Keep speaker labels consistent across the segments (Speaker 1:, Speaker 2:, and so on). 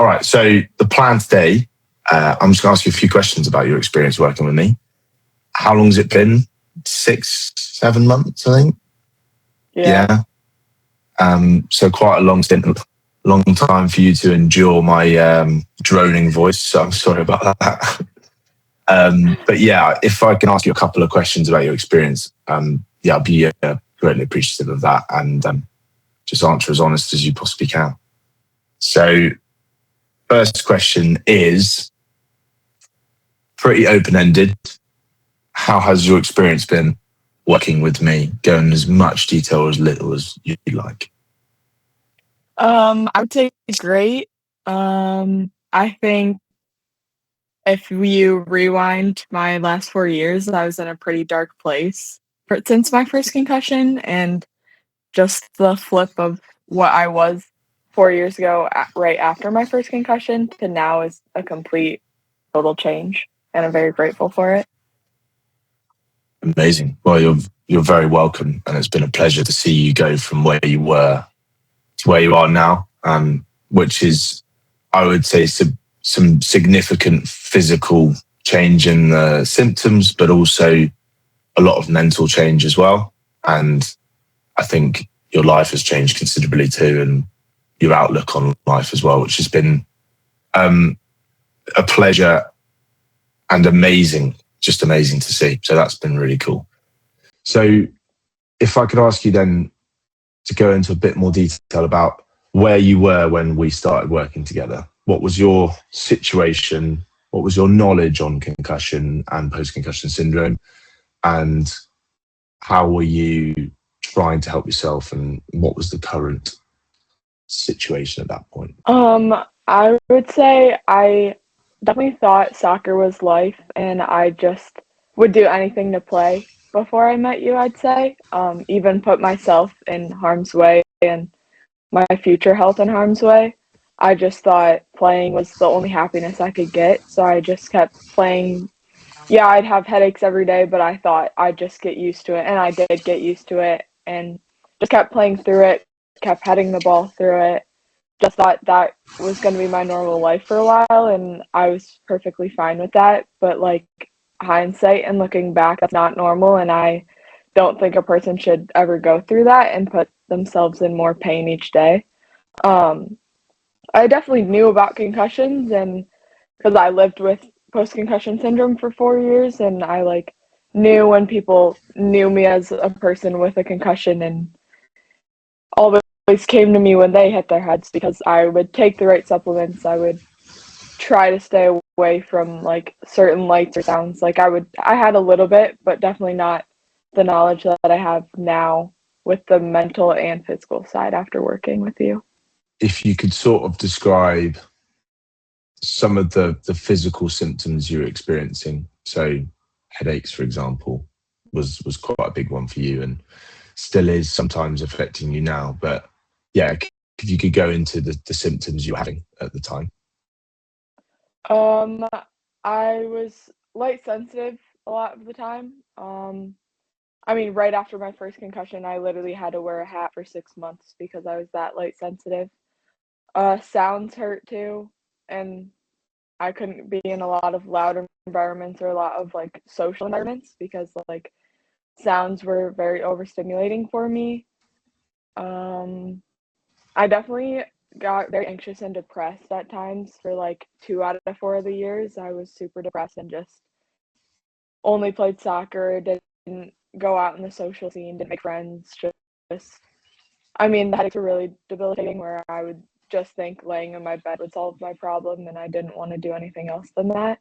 Speaker 1: All right. So the plan today, I'm just going to ask you a few questions about your experience working with me. How long has it been? 6, 7 months, I think.
Speaker 2: Yeah.
Speaker 1: So quite a long stint, long time for you to endure my droning voice. So I'm sorry about that. But yeah, if I can ask you a couple of questions about your experience, I'd be greatly appreciative of that, and just answer as honest as you possibly can. So first question is pretty open-ended. How has your experience been working with me? Go in as much detail or as little as you like.
Speaker 2: I would say great. I think if you rewind my last 4 years, I was in a pretty dark place since my first concussion, and just the flip of what I was 4 years ago, right after my first concussion, to now is a complete, total change, and I'm very grateful for it.
Speaker 1: Amazing. Well, you're very welcome, and it's been a pleasure to see you go from where you were to where you are now, which is, I would say, some significant physical change in the symptoms, but also a lot of mental change as well. And I think your life has changed considerably too, and your outlook on life as well, which has been a pleasure and amazing, just amazing to see. So that's been really cool. So if I could ask you then to go into a bit more detail about where you were when we started working together. What was your situation? What was your knowledge on concussion and post-concussion syndrome? And how were you trying to help yourself? And what was the current situation at that point?
Speaker 2: I would say I definitely thought soccer was life, and I just would do anything to play before I met you, I'd say. Even put myself in harm's way and my future health in harm's way. I just thought playing was the only happiness I could get, so I just kept playing. Yeah, I'd have headaches every day, but I thought I'd just get used to it, and I did get used to it, and just kept playing through it, kept heading the ball through it. Just thought that was going to be my normal life for a while, and I was perfectly fine with that. But like, hindsight and looking back, that's not normal, and I don't think a person should ever go through that and put themselves in more pain each day. I definitely knew about concussions, and because I lived with post-concussion syndrome for 4 years, and I like knew when people knew me as a person with a concussion, and always came to me when they hit their heads, because I would take the right supplements. I would try to stay away from like certain lights or sounds. Like I had a little bit, but definitely not the knowledge that I have now with the mental and physical side after working with you.
Speaker 1: If you could sort of describe some of the physical symptoms you're experiencing, so headaches, for example, was quite a big one for you and still is sometimes affecting you now. But yeah, if you could go into the symptoms you were having at the time.
Speaker 2: I was light sensitive a lot of the time. I mean, right after my first concussion, I literally had to wear a hat for 6 months because I was that light sensitive. Sounds hurt too, and I couldn't be in a lot of loud environments or a lot of like social environments because like sounds were very overstimulating for me. I definitely got very anxious and depressed at times for like 2 out of 4 of the years. I was super depressed and just only played soccer, didn't go out in the social scene, didn't make friends. Just, I mean, the headaches were really debilitating where I would just think laying in my bed would solve my problem, and I didn't want to do anything else than that.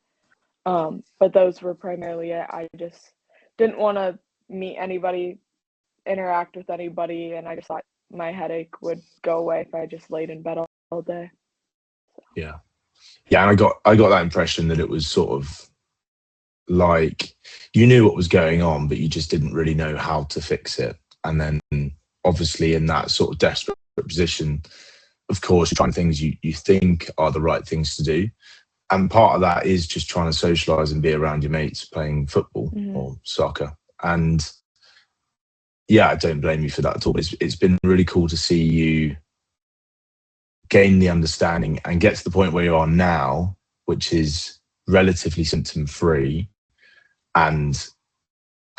Speaker 2: But those were primarily it. I just didn't want to meet anybody, interact with anybody, and I just thought my headache would go away if I just laid in bed all day.
Speaker 1: Yeah. Yeah, and I got that impression that it was sort of like you knew what was going on, but you just didn't really know how to fix it. And then obviously in that sort of desperate position, of course, you're trying things you think are the right things to do. And part of that is just trying to socialize and be around your mates playing football or soccer. And yeah, I don't blame you for that at all. It's been really cool to see you gain the understanding and get to the point where you are now, which is relatively symptom free, and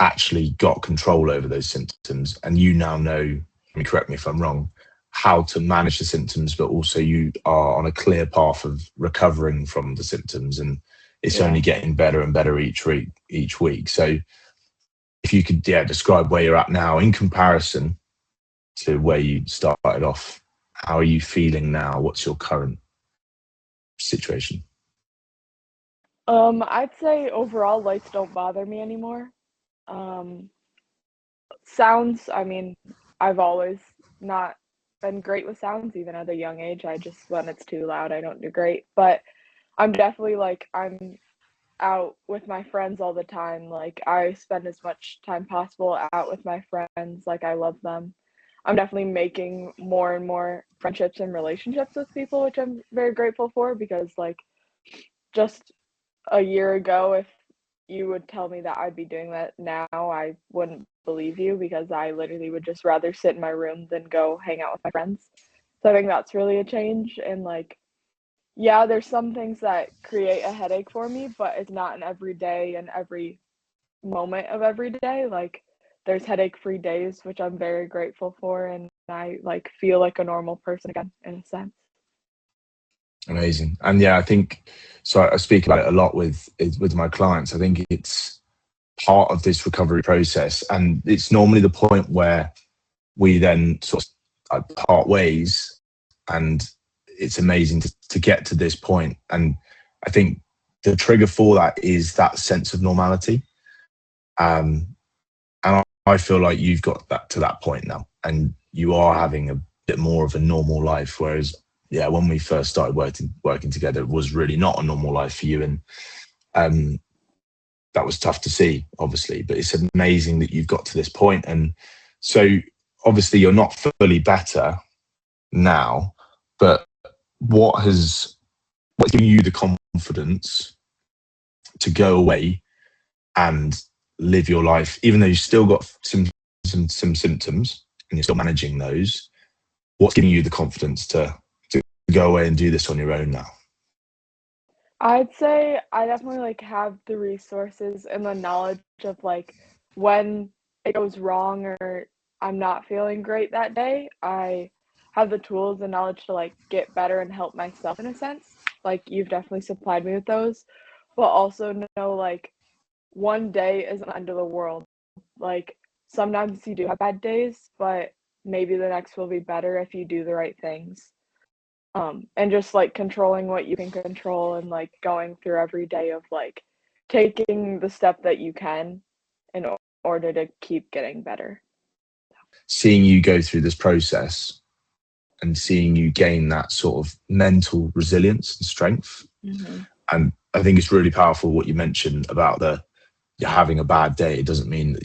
Speaker 1: actually got control over those symptoms, and you now know, correct me if I'm wrong, how to manage the symptoms, but also you are on a clear path of recovering from the symptoms, and it's only getting better and better each week. So if you could describe where you're at now in comparison to where you started off, how are you feeling now? What's your current situation?
Speaker 2: I'd say overall lights don't bother me anymore. Sounds, I mean, I've always not been great with sounds, even at a young age. I just, when it's too loud, I don't do great. But I'm definitely like, I'm out with my friends all the time. Like, I spend as much time possible out with my friends. Like, I love them. I'm definitely making more and more friendships and relationships with people, which I'm very grateful for, because, like, just a year ago, if you would tell me that I'd be doing that now, I wouldn't believe you, because I literally would just rather sit in my room than go hang out with my friends. So I think that's really a change. And like, yeah, there's some things that create a headache for me, but it's not an every day and every moment of every day. Like, there's headache-free days, which I'm very grateful for, and I like feel like a normal person again in a sense.
Speaker 1: Amazing. And yeah, I think so. I speak about it a lot with my clients. I think it's part of this recovery process, and it's normally the point where we then sort of part ways, and it's amazing to get to this point. And I think the trigger for that is that sense of normality. And I feel like you've got that to that point now, and you are having a bit more of a normal life. Whereas, when we first started working together, it was really not a normal life for you, and that was tough to see, obviously. But it's amazing that you've got to this point, and so obviously you're not fully better now, but what's giving you the confidence to go away and live your life, even though you've still got some symptoms and you're still managing those? What's giving you the confidence to go away and do this on your own now?
Speaker 2: I'd say I definitely like have the resources and the knowledge of like when it goes wrong or I'm not feeling great that day, I have the tools and knowledge to like get better and help myself in a sense. Like, you've definitely supplied me with those, but also know like one day isn't the end of the world. Like, sometimes you do have bad days, but maybe the next will be better if you do the right things. And just like controlling what you can control, and like going through every day of like taking the step that you can in order to keep getting better.
Speaker 1: Seeing you go through this process and seeing you gain that sort of mental resilience and strength.
Speaker 2: Mm-hmm.
Speaker 1: And I think it's really powerful what you mentioned about you're having a bad day. It doesn't mean that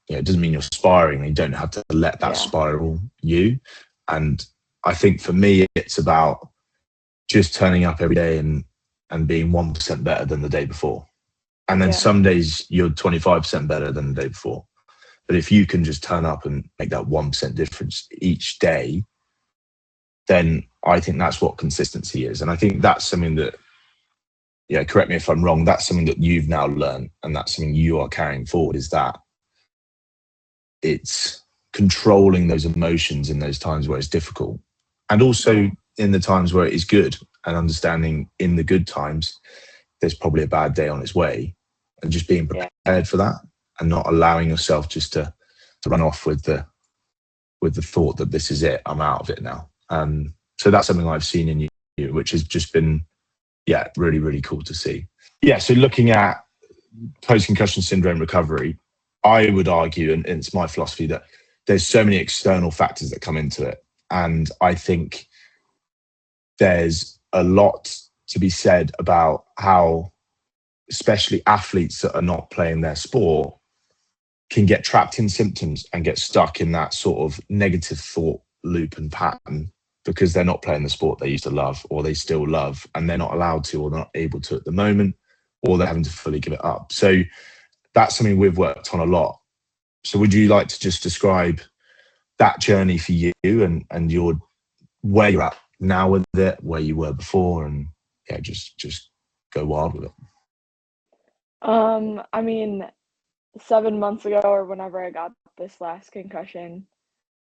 Speaker 1: it doesn't mean you're spiraling. You don't have to let that spiral you. And I think for me, it's about just turning up every day and being 1% better than the day before. And then some days you're 25% better than the day before. But if you can just turn up and make that 1% difference each day, then I think that's what consistency is. And I think that's something that, correct me if I'm wrong, that's something that you've now learned, and that's something you are carrying forward, is that it's controlling those emotions in those times where it's difficult, and also in the times where it is good, and understanding in the good times there's probably a bad day on its way, and just being prepared for that, and not allowing yourself just to run off with the thought that this is it, I'm out of it now. So that's something I've seen in you, which has just been really, really cool to see. So looking at post-concussion syndrome recovery, I would argue, and it's my philosophy, that there's so many external factors that come into it. And I think there's a lot to be said about how, especially athletes that are not playing their sport, can get trapped in symptoms and get stuck in that sort of negative thought loop and pattern, because they're not playing the sport they used to love, or they still love, and they're not allowed to, or not able to at the moment, or they're having to fully give it up. So that's something we've worked on a lot. So would you like to just describe that journey for you and your where you're at now with it, where you were before, and yeah, just go wild with it.
Speaker 2: I mean, 7 months ago or whenever I got this last concussion,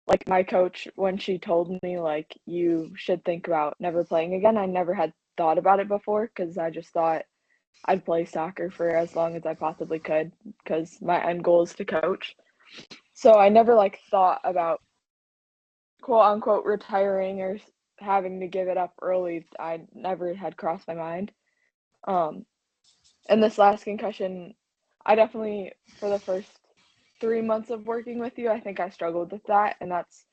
Speaker 2: like my coach, when she told me like you should think about never playing again, I never had thought about it before because I just thought I'd play soccer for as long as I possibly could because my end goal is to coach. So I never like thought about quote unquote retiring or having to give it up early. I never had crossed my mind. Um, and this last concussion, I definitely, for the first 3 months of working with you, I think I struggled with that. And that's,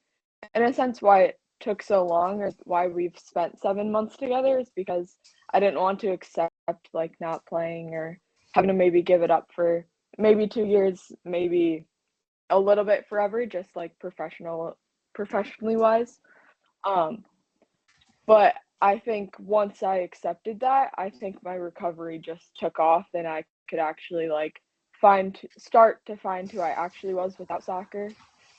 Speaker 2: in a sense, why it took so long or why we've spent 7 months together is because I didn't want to accept like not playing or having to maybe give it up for maybe 2 years, maybe a little bit forever, just like professionally wise. Um, but I think once I accepted that, I think my recovery just took off and I could actually like start to find who I actually was without soccer.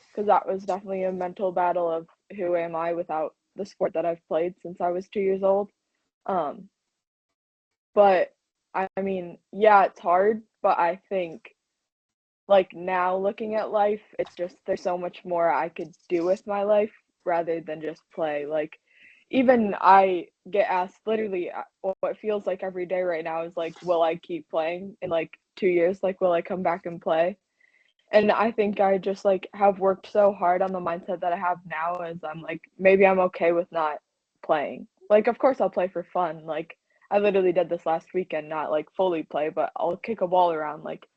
Speaker 2: Because that was definitely a mental battle of who am I without the sport that I've played since I was 2 years old. Um, but I mean, yeah, it's hard, but I think like now looking at life, it's just there's so much more I could do with my life rather than just play. Like even I get asked literally what feels like every day right now is like, will I keep playing in like 2 years? Like, will I come back and play? And I think I just like have worked so hard on the mindset that I have now is I'm like, maybe I'm okay with not playing. Like, of course I'll play for fun. Like I literally did this last weekend, not like fully play, but I'll kick a ball around. Like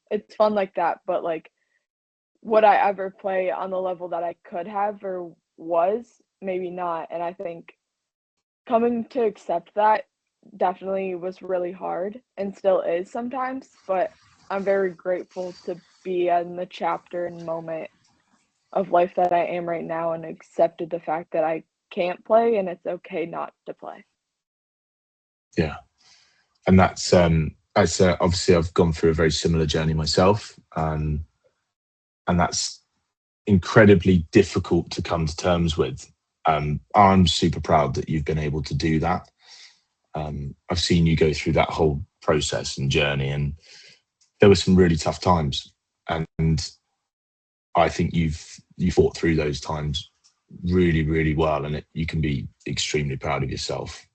Speaker 2: it's fun like that, but like would I ever play on the level that I could have or was? Maybe not. And I think coming to accept that definitely was really hard and still is sometimes, but I'm very grateful to be in the chapter and moment of life that I am right now and accepted the fact that I can't play and it's okay not to play.
Speaker 1: Yeah, and that's obviously I've gone through a very similar journey myself, and that's incredibly difficult to come to terms with. I'm super proud that you've been able to do that. I've seen you go through that whole process and journey, and there were some really tough times, and I think you fought through those times really, really well, and you can be extremely proud of yourself.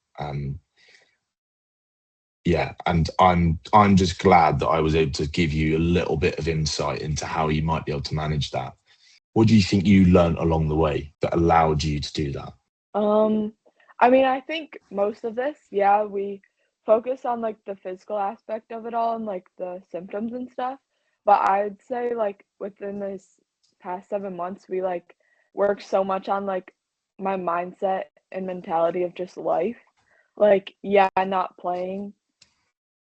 Speaker 1: Yeah, and I'm just glad that I was able to give you a little bit of insight into how you might be able to manage that. What do you think you learned along the way that allowed you to do that?
Speaker 2: Um, I mean, I think most of this, yeah, we focus on like the physical aspect of it all and like the symptoms and stuff. But I'd say like within this past 7 months, we like worked so much on like my mindset and mentality of just life. Like, yeah, not playing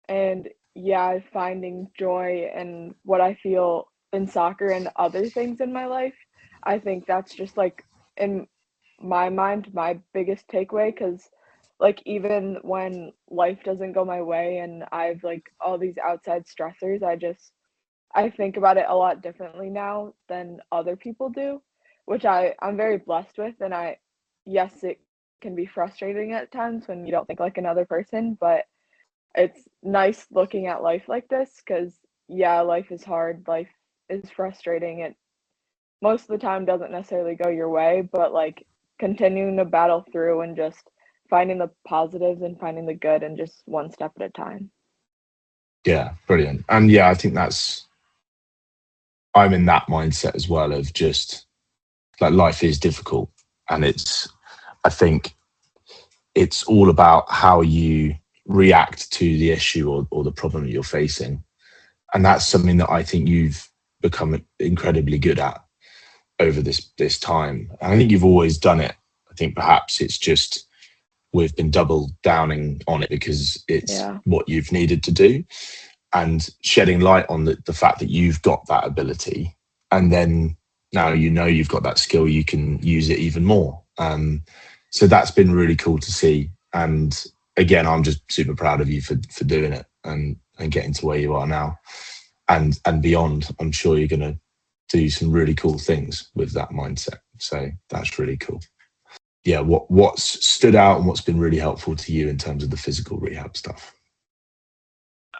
Speaker 2: and yeah, finding joy and what I feel in soccer and other things in my life. I think that's just like in my mind, my biggest takeaway because like even when life doesn't go my way and I've like all these outside stressors, I think about it a lot differently now than other people do, which I'm very blessed with and yes, it can be frustrating at times when you don't think like another person, but it's nice looking at life like this because yeah, life is hard, life is frustrating. It most of the time doesn't necessarily go your way, but like continuing to battle through and just finding the positives and finding the good and just one step at a time.
Speaker 1: Yeah, brilliant. And yeah, I think I'm in that mindset as well of just like life is difficult, and I think it's all about how you react to the issue or the problem that you're facing. And that's something that I think you've become incredibly good at over this time. And I think you've always done it. I think perhaps it's just we've been double downing on it because it's
Speaker 2: Yeah.
Speaker 1: what you've needed to do, and shedding light on the fact that you've got that ability. And then now you've got that skill, you can use it even more. So that's been really cool to see. And again, I'm just super proud of you for doing it and getting to where you are now and beyond. I'm sure you're going to do some really cool things with that mindset. So that's really cool. yeah, what's stood out and what's been really helpful to you in terms of the physical rehab stuff?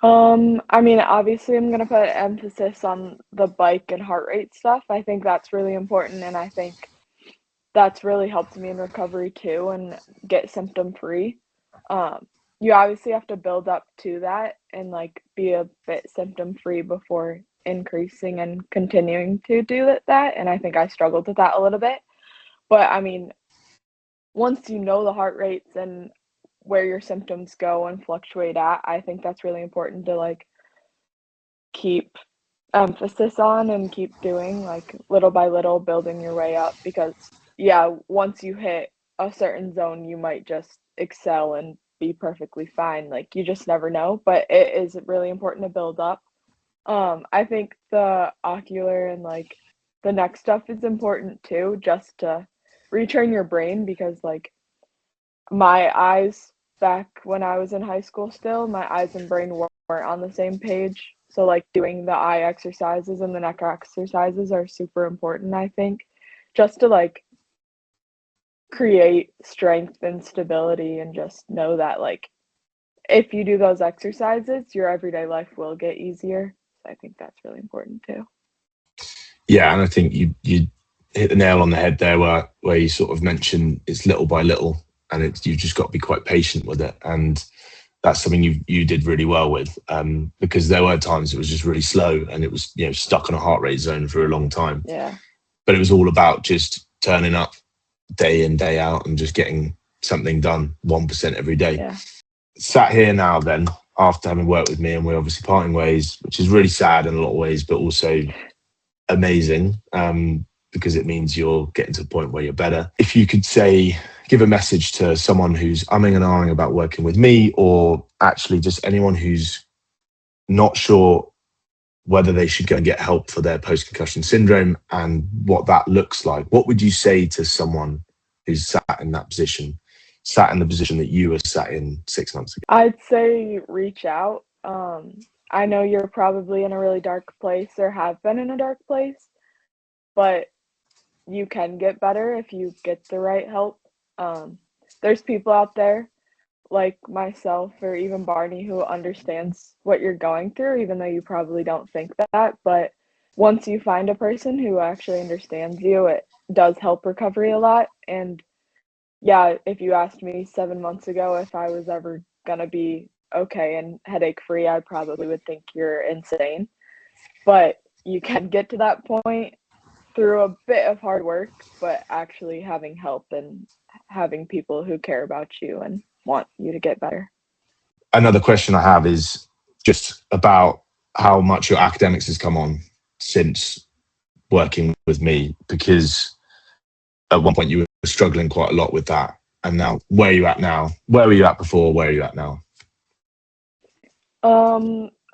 Speaker 2: I mean, obviously, I'm gonna put emphasis on the bike and heart rate stuff. I think that's really important, and I think that's really helped me in recovery too and get symptom free. You obviously have to build up to that and like be a bit symptom free before increasing and continuing to do that. And I think I struggled with that a little bit. But I mean, once you know the heart rates and where your symptoms go and fluctuate at, I think that's really important to like keep emphasis on and keep doing, like little by little building your way up, because yeah, once you hit a certain zone you might just excel and be perfectly fine, like you just never know, but it is really important to build up. I think the ocular and like the neck stuff is important too, just to retrain your brain, because like my eyes back when I was in high school still, my eyes and brain weren't on the same page. So like doing the eye exercises and the neck exercises are super important, I think, just to like create strength and stability and just know that like if you do those exercises, your everyday life will get easier. So I think that's really important too.
Speaker 1: Yeah, and I think you hit the nail on the head there, where you sort of mentioned it's little by little, and you've just got to be quite patient with it, and that's something you did really well with, because there were times it was just really slow and it was stuck on a heart rate zone for a long time.
Speaker 2: Yeah.
Speaker 1: But it was all about just turning up day in day out and just getting something done 1% every day.
Speaker 2: Yeah.
Speaker 1: Sat here now then, after having worked with me, and we're obviously parting ways, which is really sad in a lot of ways, but also amazing, because it means you're getting to the point where you're better. If you could give a message to someone who's umming and ahhing about working with me, or actually just anyone who's not sure whether they should go and get help for their post-concussion syndrome and what that looks like, what would you say to someone who's sat in the position that you were sat in 6 months ago?
Speaker 2: I'd say reach out. I know you're probably in a really dark place or have been in a dark place, but you can get better if you get the right help. There's people out there like myself or even Barney who understands what you're going through, even though you probably don't think that. But once you find a person who actually understands you, it does help recovery a lot. And yeah, if you asked me 7 months ago if I was ever gonna be okay and headache free, I probably would think you're insane. But you can get to that point through a bit of hard work, but actually having help and having people who care about you and want you to get better.
Speaker 1: Another question I have is just about how much your academics has come on since working with me, because at one point you were struggling quite a lot with that. And now, where are you at now? Where were you at before? Where are you at now?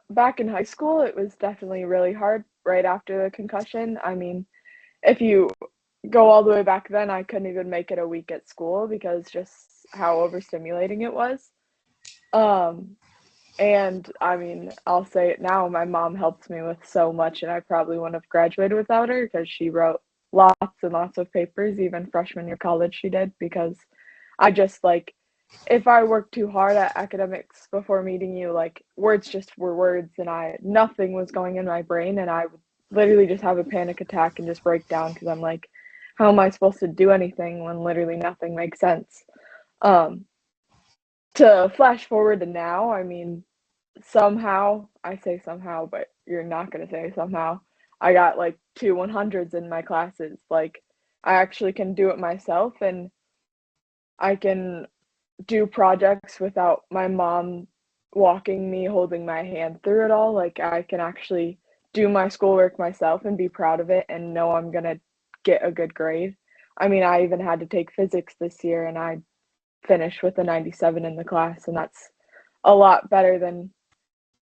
Speaker 2: Back in high school, it was definitely really hard right after the concussion. I mean, if you go all the way back then, I couldn't even make it a week at school because just how overstimulating it was. And I mean, I'll say it now, my mom helped me with so much, and I probably wouldn't have graduated without her because she wrote lots and lots of papers, even freshman year of college she did, because I just like, if I worked too hard at academics before meeting you, like words just were words and nothing was going in my brain, and I would literally just have a panic attack and just break down because I'm like, how am I supposed to do anything when literally nothing makes sense? To flash forward to now, I mean, somehow, I say somehow, but you're not gonna say somehow, I got like 2 100s in my classes. Like, I actually can do it myself, and I can do projects without my mom walking me, holding my hand through it all. Like, I can actually do my schoolwork myself and be proud of it and know I'm gonna get a good grade. I mean, I even had to take physics this year and I finished with a 97 in the class, and that's a lot better than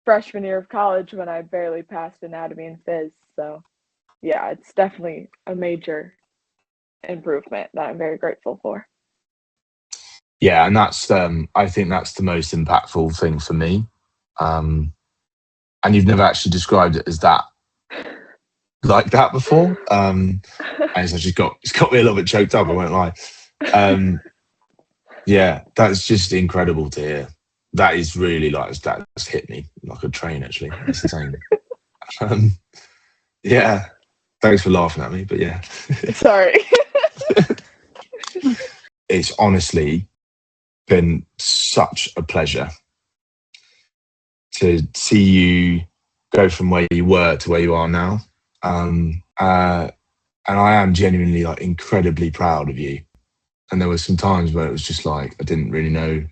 Speaker 2: freshman year of college when I barely passed anatomy and phys. So, yeah, it's definitely a major improvement that I'm very grateful for.
Speaker 1: Yeah, and that's I think that's the most impactful thing for me. And you've never actually described it as that, like that before. And it's got me a little bit choked up, I won't lie. Um, yeah, that's just incredible to hear. That is really like, that's hit me like a train, actually. That's insane. Um, yeah, thanks for laughing at me, but yeah.
Speaker 2: Sorry.
Speaker 1: It's honestly been such a pleasure to see you go from where you were to where you are now. And I am genuinely like incredibly proud of you. And there were some times where it was just like, I didn't really know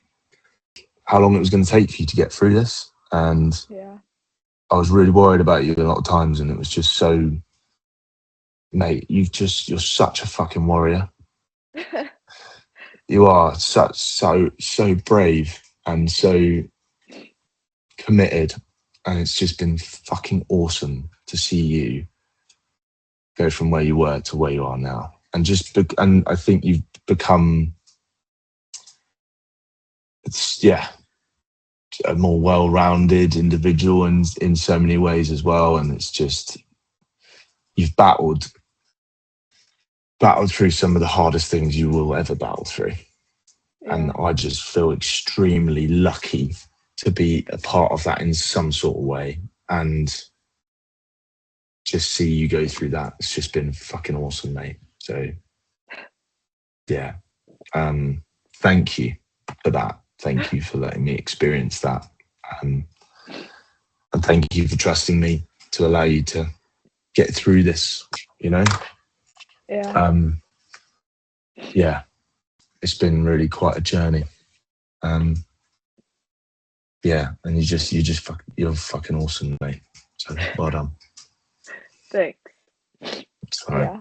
Speaker 1: how long it was going to take for you to get through this. And
Speaker 2: Yeah.
Speaker 1: I was really worried about you a lot of times. And it was just so, mate, you're such a fucking warrior. You are so brave and so committed. And it's just been fucking awesome to see you go from where you were to where you are now. And and I think you've become, a more well-rounded individual in so many ways as well. And it's just, you've battled through some of the hardest things you will ever battle through.
Speaker 2: Yeah.
Speaker 1: And I just feel extremely lucky to be a part of that in some sort of way. And just see you go through that. It's just been fucking awesome, mate. So yeah. Thank you for that. Thank you for letting me experience that. And thank you for trusting me to allow you to get through this, you know?
Speaker 2: Yeah.
Speaker 1: Yeah, it's been really quite a journey. Yeah, and you're fucking awesome, mate. So well done.
Speaker 2: Thanks.
Speaker 1: Sorry.
Speaker 2: Yeah.